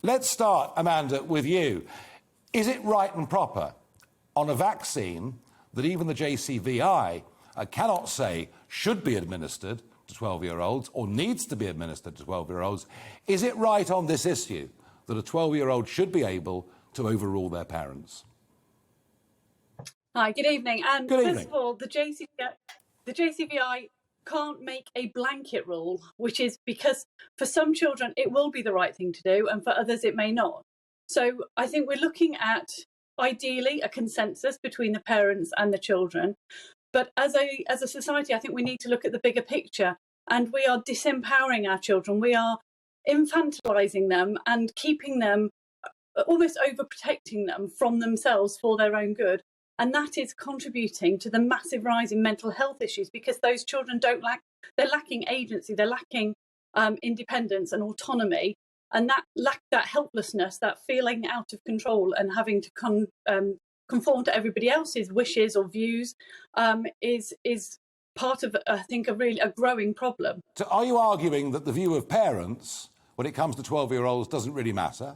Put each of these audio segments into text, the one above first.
Let's start, Amanda, with you. Is it right and proper on a vaccine that even the JCVI cannot say should be administered to 12-year-olds or needs to be administered to 12-year-olds, is it right on this issue that a 12-year-old should be able to overrule their parents? Hi, good evening. And good evening. First of all, the JCVI can't make a blanket rule, which is because for some children it will be the right thing to do and for others it may not. So I think we're looking at ideally a consensus between the parents and the children. But as a society, I think we need to look at the bigger picture, and we are disempowering our children. We are infantilizing them and keeping them, almost overprotecting them from themselves for their own good. And that is contributing to the massive rise in mental health issues, because those children they're lacking agency, they're lacking independence and autonomy, and that helplessness, that feeling out of control and having to conform to everybody else's wishes or views is part of, I think, a growing problem. So are you arguing that the view of parents when it comes to 12-year-olds doesn't really matter?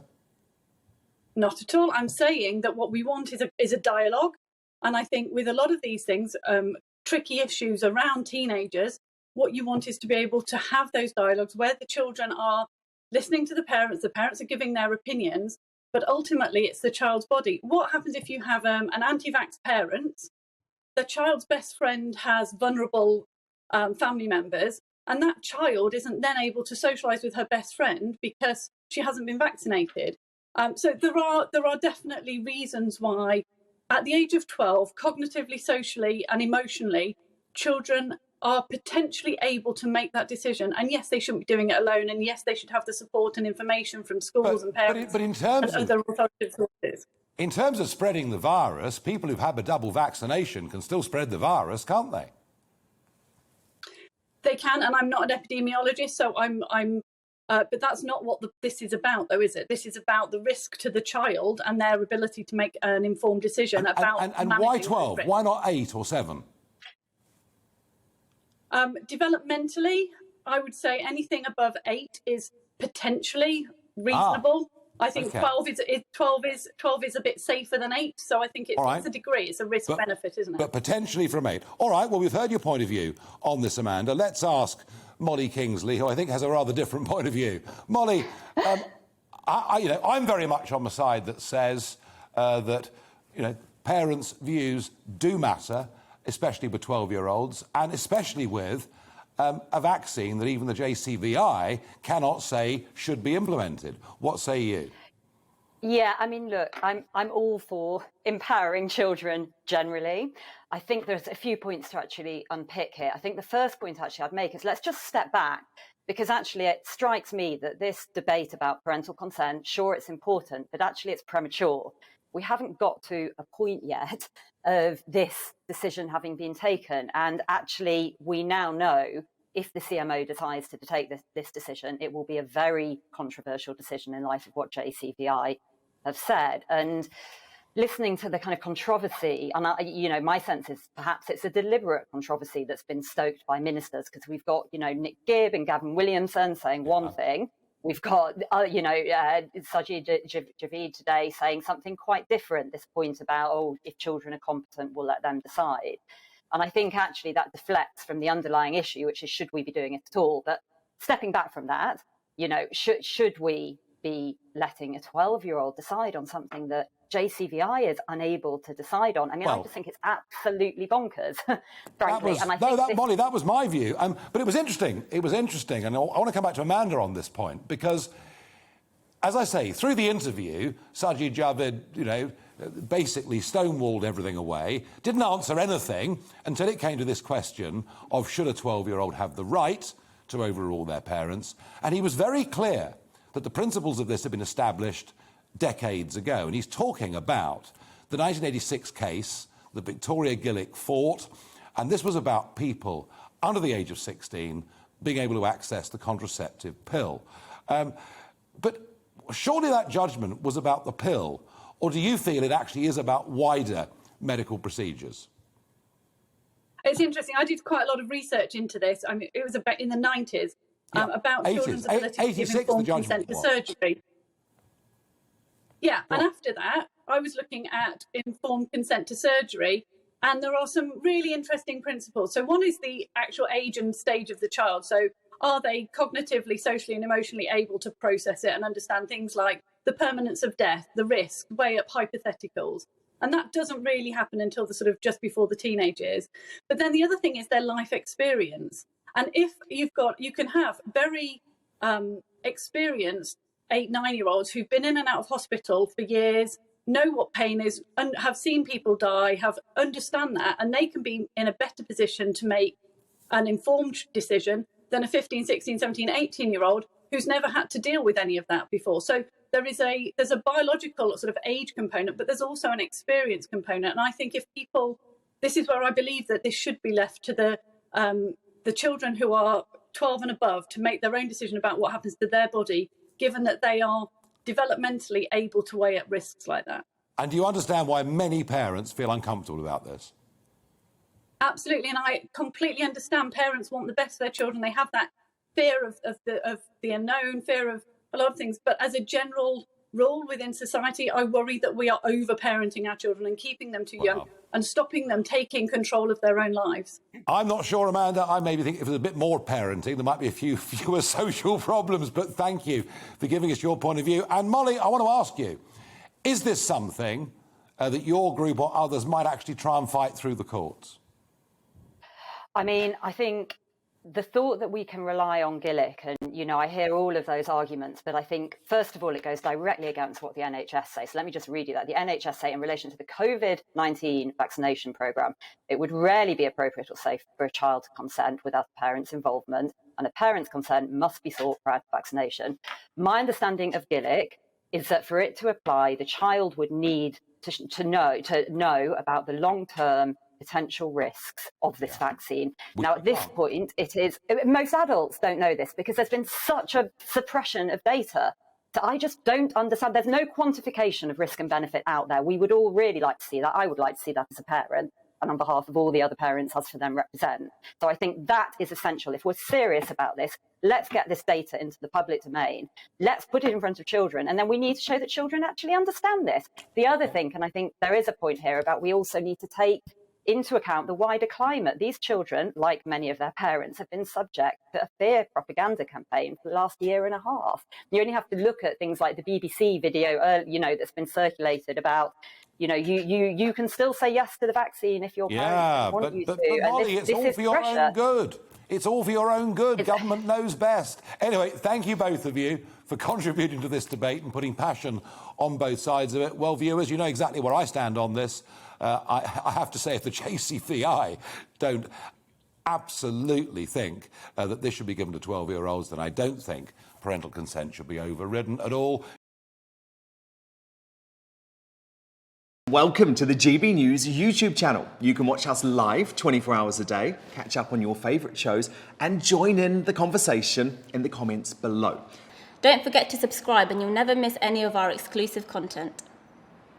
Not at all. I'm saying that what we want is a dialogue. And I think with a lot of these things, tricky issues around teenagers, what you want is to be able to have those dialogues where the children are listening to the parents are giving their opinions, but ultimately it's the child's body. What happens if you have an anti-vax parent, the child's best friend has vulnerable family members, and that child isn't then able to socialise with her best friend because she hasn't been vaccinated? So there are definitely reasons why at the age of 12, cognitively, socially and emotionally, children are potentially able to make that decision. And yes, they shouldn't be doing it alone. And yes, they should have the support and information from schools and parents but in terms and other authoritative sources. In terms of spreading the virus, people who've had a double vaccination can still spread the virus, can't they? They can, and I'm not an epidemiologist, so but that's not what this is about, though, is it? This is about the risk to the child and their ability to make an informed decision about. And why 12? Why not 8 or 7? Developmentally, I would say anything above 8 is potentially reasonable. I think okay. 12 is a bit safer than 8, so I think it's a degree. It's a risk benefit, isn't it? But potentially from 8. All right. Well, we've heard your point of view on this, Amanda. Let's ask Molly Kingsley, who I think has a rather different point of view. Molly, I'm very much on the side that says that parents' views do matter, especially with 12-year-olds, and especially with a vaccine that even the JCVI cannot say should be implemented. What say you? Yeah, I mean, look, I'm all for empowering children generally. I think there's a few points to actually unpick here. I think the first point actually I'd make is let's just step back, because actually it strikes me that this debate about parental consent, sure, it's important, but actually it's premature. We haven't got to a point yet of this decision having been taken. And actually, we now know if the CMO decides to take this decision, it will be a very controversial decision in light of what JCVI have said. And listening to the kind of controversy, and my sense is perhaps it's a deliberate controversy that's been stoked by ministers, because we've got, Nick Gibb and Gavin Williamson saying one thing. We've got, Sajid Javid today saying something quite different, this point about, if children are competent, we'll let them decide. And I think actually that deflects from the underlying issue, which is, should we be doing it at all? But stepping back from that, should we be letting a 12-year-old decide on something that JCVI is unable to decide on? I mean, I just think it's absolutely bonkers, frankly. Molly, that was my view. But it was interesting. And I want to come back to Amanda on this point, because, as I say, through the interview, Sajid Javid, basically stonewalled everything away, didn't answer anything until it came to this question of should a 12-year-old have the right to overrule their parents. And he was very clear that the principles of this have been established decades ago. And he's talking about the 1986 case that Victoria Gillick fought. And this was about people under the age of 16 being able to access the contraceptive pill. But surely that judgment was about the pill, or do you feel it actually is about wider medical procedures? It's interesting. I did quite a lot of research into this. I mean, it was about in the 90s about children's ability to give informed consent to surgery. Yeah, and after that, I was looking at informed consent to surgery, and there are some really interesting principles. So one is the actual age and stage of the child. So are they cognitively, socially, and emotionally able to process it and understand things like the permanence of death, the risk, weigh up hypotheticals? And that doesn't really happen until the sort of just before the teenage years. But then the other thing is their life experience. And if you can have very experienced 8-9-year-olds who've been in and out of hospital for years, know what pain is, and have seen people die, understand that, and they can be in a better position to make an informed decision than a 15, 16, 17, 18-year-old who's never had to deal with any of that before. So there's a biological sort of age component, but there's also an experience component. And I think this is where I believe that this should be left to the children who are 12 and above to make their own decision about what happens to their body, given that they are developmentally able to weigh up risks like that. And do you understand why many parents feel uncomfortable about this? Absolutely, and I completely understand. Parents want the best for their children. They have that fear of the unknown, fear of a lot of things. But as a general rule within society, I worry that we are over-parenting our children and keeping them too young and stopping them taking control of their own lives. I'm not sure, Amanda. I maybe think if there's a bit more parenting, there might be fewer social problems. But thank you for giving us your point of view. And Molly, I want to ask you, is this something that your group or others might actually try and fight through the courts? I mean, I think the thought that we can rely on Gillick, and, I hear all of those arguments, but I think, first of all, it goes directly against what the NHS say. So let me just read you that. The NHS say in relation to the COVID-19 vaccination programme, it would rarely be appropriate or safe for a child to consent without a parent's involvement, and a parent's consent must be sought prior to vaccination. My understanding of Gillick is that for it to apply, the child would need to know about the long-term potential risks of this vaccine. Now, at this point, most adults don't know this because there's been such a suppression of data. So I just don't understand. There's no quantification of risk and benefit out there. We would all really like to see that. I would like to see that as a parent, and on behalf of all the other parents us for them represent. So I think that is essential. If we're serious about this, let's get this data into the public domain. Let's put it in front of children. And then we need to show that children actually understand this. The other thing, and I think there is a point here about we also need to take into account the wider climate. These children, like many of their parents, have been subject to a fear propaganda campaign for the last year and a half. You only have to look at things like the BBC video, that's been circulated about, you can still say yes to the vaccine if your parents want you to. But Molly, it's all for your own good. It's all for your own good. Government knows best. Anyway, thank you both of you for contributing to this debate and putting passion on both sides of it. Well, viewers, you know exactly where I stand on this. I have to say, if the JCVI don't absolutely think that this should be given to 12-year-olds, then I don't think parental consent should be overridden at all. Welcome to the GB News YouTube channel. You can watch us live 24 hours a day, catch up on your favourite shows, and join in the conversation in the comments below. Don't forget to subscribe and you'll never miss any of our exclusive content.